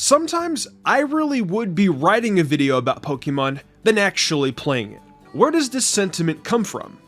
Sometimes I really would be writing a video about Pokemon than actually playing it. Where does this sentiment come from?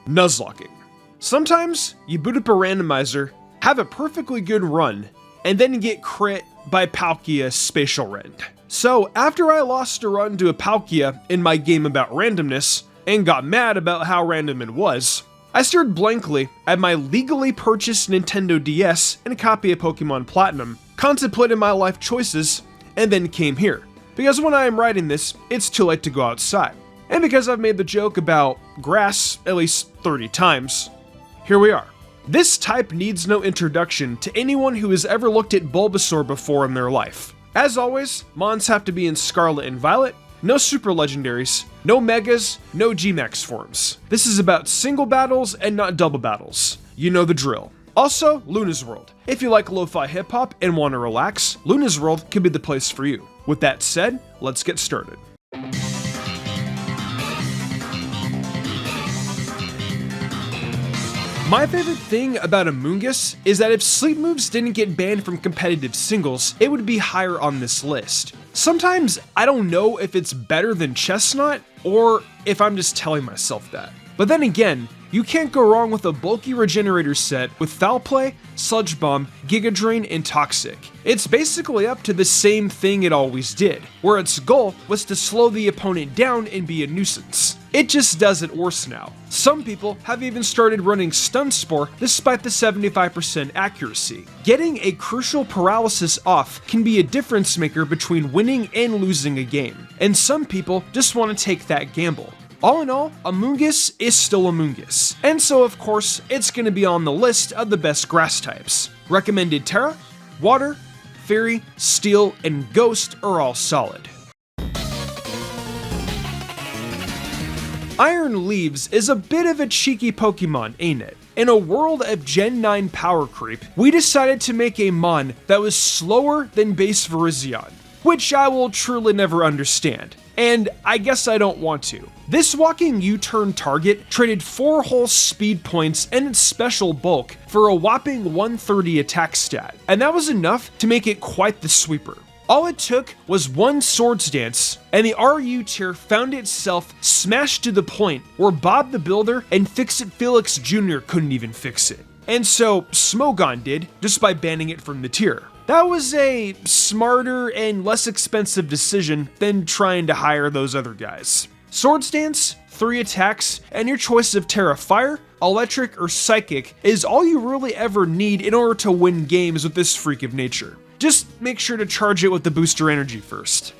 Nuzlocking. Sometimes you boot up a randomizer, have a perfectly good run, and then get crit by Palkia Spatial Rend. So after I lost a run to a Palkia in my game about randomness, and got mad about how random it was, I stared blankly at my legally purchased Nintendo DS and a copy of Pokemon Platinum, contemplated my life choices, and then came here. Because when I am writing this, it's too late to go outside. And because I've made the joke about grass at least 30 times, here we are. This type needs no introduction to anyone who has ever looked at Bulbasaur before in their life. As always, mons have to be in Scarlet and Violet, no super legendaries, no megas, no Gmax forms. This is about single battles and not double battles. You know the drill. Also, Luna's World. If you like lo-fi hip-hop and want to relax, Luna's World could be the place for you. With that said, let's get started. My favorite thing about Amoonguss is that if sleep moves didn't get banned from competitive singles, it would be higher on this list. Sometimes I don't know if it's better than Chestnut, or if I'm just telling myself that. But then again, you can't go wrong with a bulky regenerator set with Foul Play, Sludge Bomb, Giga Drain, and Toxic. It's basically up to the same thing it always did, where its goal was to slow the opponent down and be a nuisance. It just does it worse now. Some people have even started running Stun Spore despite the 75% accuracy. Getting a crucial paralysis off can be a difference maker between winning and losing a game, and some people just want to take that gamble. All in all, Amoonguss is still Amoonguss, and so of course, it's going to be on the list of the best grass types. Recommended Terra, Water, Fairy, Steel, and Ghost are all solid. Iron Leaves is a bit of a cheeky Pokemon, ain't it? In a world of Gen 9 power creep, we decided to make a Mon that was slower than base Virizion, which I will truly never understand. And I guess I don't want to. This walking U-turn target traded 4 whole speed points and its special bulk for a whopping 130 attack stat, and that was enough to make it quite the sweeper. All it took was one Swords Dance, and the RU tier found itself smashed to the point where Bob the Builder and Fix-It Felix Jr. couldn't even fix it. And so Smogon did, just by banning it from the tier. That was a smarter and less expensive decision than trying to hire those other guys. Swords Dance, 3 attacks, and your choice of Terra Fire, Electric, or Psychic is all you really ever need in order to win games with this freak of nature. Just make sure to charge it with the booster energy first.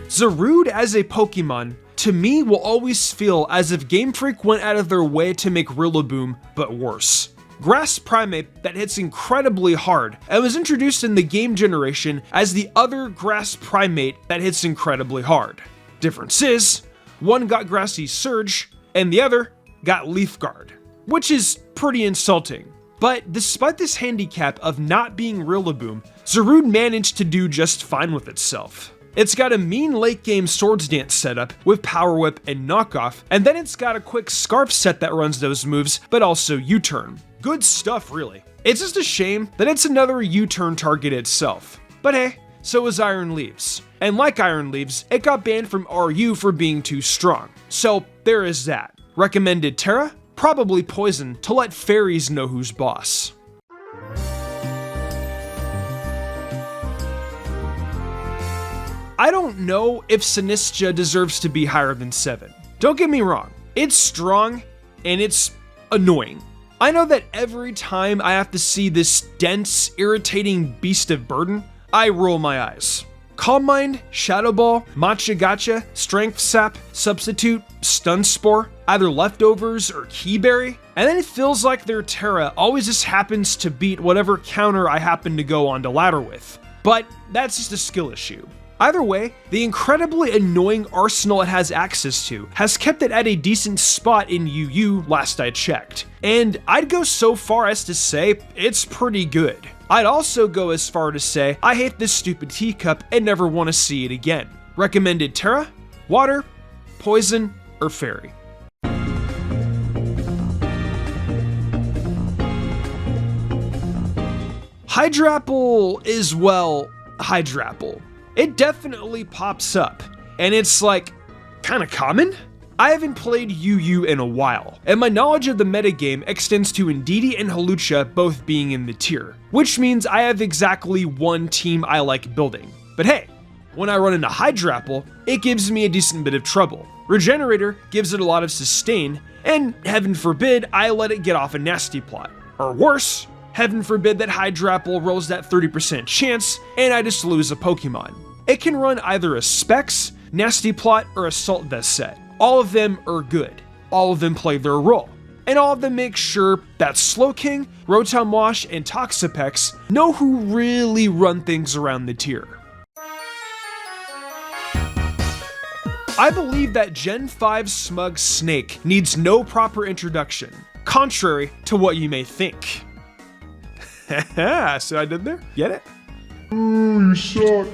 Zarude as a Pokemon, to me, will always feel as if Game Freak went out of their way to make Rillaboom, but worse. Grass Primate that hits incredibly hard and was introduced in the game generation as the other Grass Primate that hits incredibly hard. Difference is, one got Grassy Surge and the other got Leaf Guard, which is pretty insulting. But despite this handicap of not being Rillaboom, Zarude managed to do just fine with itself. It's got a mean late game Swords Dance setup with Power Whip and Knockoff, and then it's got a quick Scarf set that runs those moves, but also U-turn. Good stuff, really. It's just a shame that it's another U-turn target itself. But hey, so is Iron Leaves. And like Iron Leaves, it got banned from RU for being too strong. So there is that. Recommended Terra? Probably Poison to let fairies know who's boss. I don't know if Sinistcha deserves to be higher than 7. Don't get me wrong, it's strong and it's annoying. I know that every time I have to see this dense, irritating beast of burden, I roll my eyes. Calm Mind, Shadow Ball, Matcha Gotcha, Strength Sap, Substitute, Stun Spore, either Leftovers or Keyberry, and then it feels like their Terra always just happens to beat whatever counter I happen to go onto ladder with. But that's just a skill issue. Either way, the incredibly annoying arsenal it has access to has kept it at a decent spot in UU last I checked, and I'd go so far as to say it's pretty good. I'd also go as far to say I hate this stupid teacup and never want to see it again. Recommended Terra, Water, Poison, or Fairy. Hydrapple is, well, Hydrapple. It definitely pops up, and it's like, kinda common? I haven't played UU in a while, and my knowledge of the metagame extends to Indeedee and Hawlucha both being in the tier, which means I have exactly one team I like building. But hey, when I run into Hydrapple, it gives me a decent bit of trouble. Regenerator gives it a lot of sustain, and heaven forbid I let it get off a nasty plot. Or worse, heaven forbid that Hydrapple rolls that 30% chance and I just lose a Pokemon. It can run either a Specs, Nasty Plot, or Assault Vest set. All of them are good. All of them play their role. And all of them make sure that Slowking, Rotom Wash, and Toxapex know who really run things around the tier. I believe that Gen 5 Smug Snake needs no proper introduction, contrary to what you may think. Haha, see what I did there? Get it? Ooh, you suck.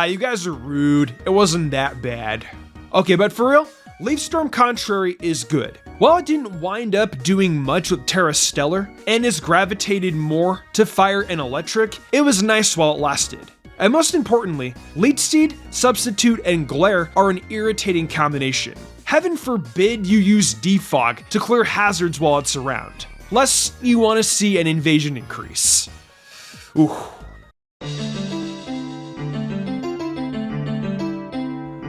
You guys are rude. It wasn't that bad. Okay, but for real, Leaf Storm Contrary is good. While it didn't wind up doing much with Terra Stellar and is gravitated more to Fire and Electric, it was nice while it lasted. And most importantly, Leech Seed, Substitute, and Glare are an irritating combination. Heaven forbid you use Defog to clear hazards while it's around, lest you want to see an invasion increase. Ooh.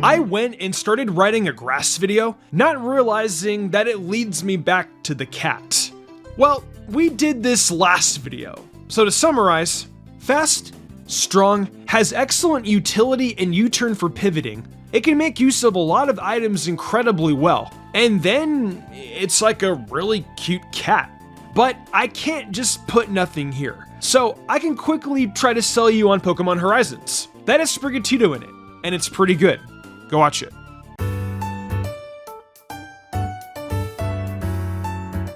I went and started writing a grass video, not realizing that it leads me back to the cat. Well, we did this last video. So to summarize, fast, strong, has excellent utility and U-turn for pivoting. It can make use of a lot of items incredibly well. And then it's like a really cute cat. But I can't just put nothing here. So I can quickly try to sell you on Pokemon Horizons. That has Sprigatito in it, and it's pretty good. Go watch it.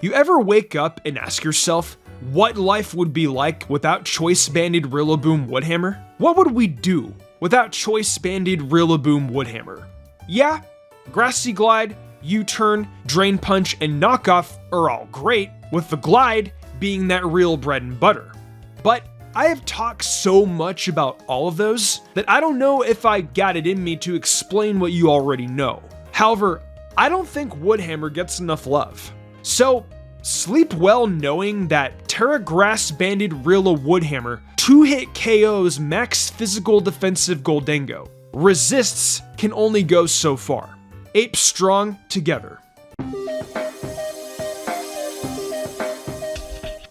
You ever wake up and ask yourself what life would be like without choice-banded Rillaboom Woodhammer? What would we do without choice-banded Rillaboom Woodhammer? Yeah, Grassy Glide, U-Turn, Drain Punch, and Knockoff are all great, with the Glide being that real bread and butter. But I have talked so much about all of those that I don't know if I got it in me to explain what you already know. However, I don't think Woodhammer gets enough love. So, sleep well knowing that Terra Grass Banded Rilla Woodhammer 2-hit KOs max physical defensive Goldengo. Resists can only go so far. Ape strong together.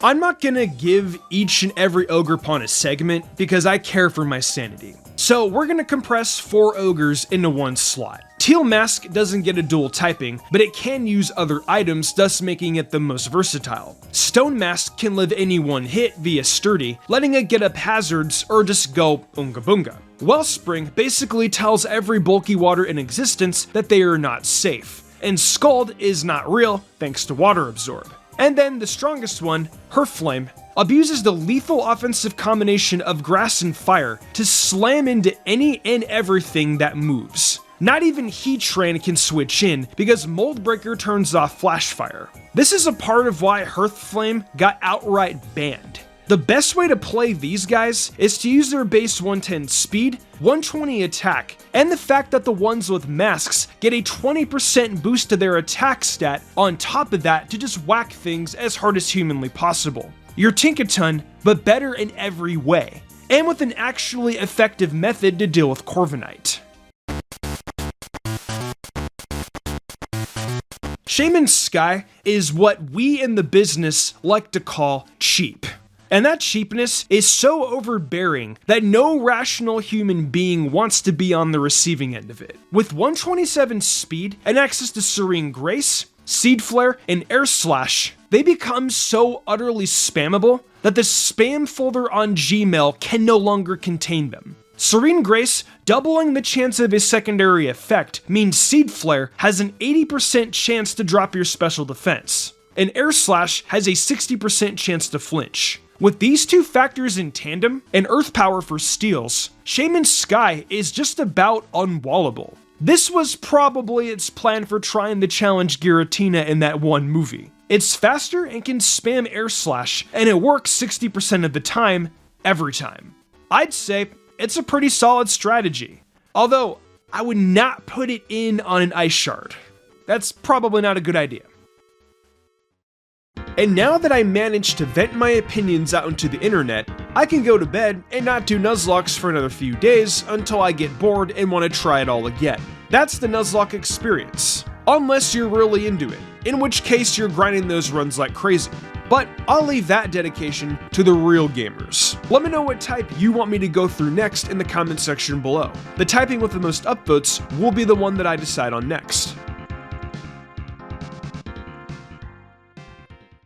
I'm not gonna give each and every Ogerpon a segment because I care for my sanity. So we're gonna compress 4 ogres into one slot. Teal Mask doesn't get a dual typing, but it can use other items, thus making it the most versatile. Stone Mask can live any one hit via Sturdy, letting it get up hazards or just go Oonga Boonga. Wellspring basically tells every bulky water in existence that they are not safe, and Scald is not real thanks to Water Absorb. And then the strongest one, Herflame, abuses the lethal offensive combination of grass and fire to slam into any and everything that moves. Not even Heatran can switch in because Mold Breaker turns off Flash Fire. This is a part of why Hearthflame got outright banned. The best way to play these guys is to use their base 110 speed, 120 attack, and the fact that the ones with masks get a 20% boost to their attack stat on top of that to just whack things as hard as humanly possible. You're Tinkaton, but better in every way, and with an actually effective method to deal with Corviknight. Shaymin Sky is what we in the business like to call cheap. And that cheapness is so overbearing that no rational human being wants to be on the receiving end of it. With 127 speed and access to Serene Grace, Seed Flare, and Air Slash, they become so utterly spammable that the spam folder on Gmail can no longer contain them. Serene Grace doubling the chance of a secondary effect means Seed Flare has an 80% chance to drop your special defense, and Air Slash has a 60% chance to flinch. With these two factors in tandem, and Earth Power for steals, Shaymin Sky is just about unwallable. This was probably its plan for trying to challenge Giratina in that one movie. It's faster and can spam Air Slash, and it works 60% of the time, every time. I'd say it's a pretty solid strategy, although I would not put it in on an ice shard. That's probably not a good idea. And now that I managed to vent my opinions out into the internet, I can go to bed and not do Nuzlocke for another few days until I get bored and want to try it all again. That's the Nuzlocke experience, unless you're really into it, in which case you're grinding those runs like crazy. But I'll leave that dedication to the real gamers. Let me know what type you want me to go through next in the comment section below. The typing with the most upvotes will be the one that I decide on next.